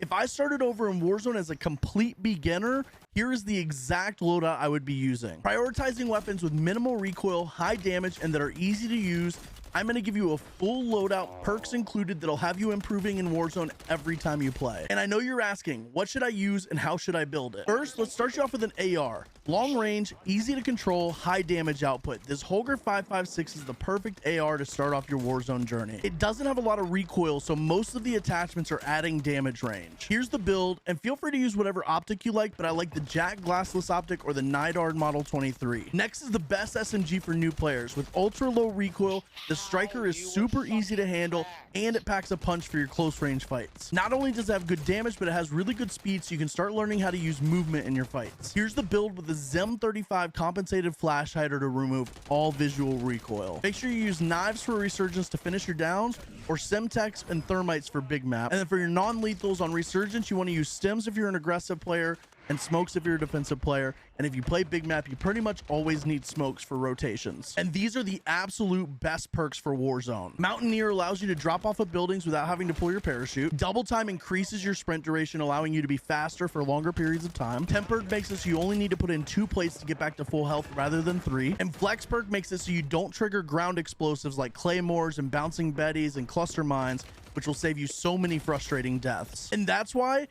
If I started over in Warzone as a complete beginner, here is the exact loadout I would be using. Prioritizing weapons with minimal recoil, high damage, and that are easy to use. I'm going to give you a full loadout, perks included, that'll have you improving in Warzone every time you play. And I know you're asking, what should I use and how should I build it? First, let's start you off with an AR. Long range, easy to control, high damage output. This Holger 5.56 is the perfect AR to start off your Warzone journey. It doesn't have a lot of recoil, so most of the attachments are adding damage range. Here's the build, and feel free to use whatever optic you like, but I like the Jack glassless optic or the Nydard Model 23. Next is the best SMG for new players. With ultra low recoil, the Striker is super easy to handle, and it packs a punch for your close range fights. Not only does it have good damage, but it has really good speed, so you can start learning how to use movement in your fights. Here's the build with the Zem 35 compensated flash hider to remove all visual recoil. Make sure you use knives for resurgence to finish your downs, or Semtex and thermites for big map. And then for your non-lethals on resurgence, you want to use stims if you're an aggressive player, and smokes if you're a defensive player. And if you play big map, you pretty much always need smokes for rotations. And these are the absolute best perks for Warzone. Mountaineer allows you to drop off of buildings without having to pull your parachute. Double time increases your sprint duration, allowing you to be faster for longer periods of time. Tempered makes it so you only need to put in 2 plates to get back to full health rather than 3. And Flex perk makes it so you don't trigger ground explosives like claymores and bouncing betties and cluster mines, which will save you so many frustrating deaths. And that's why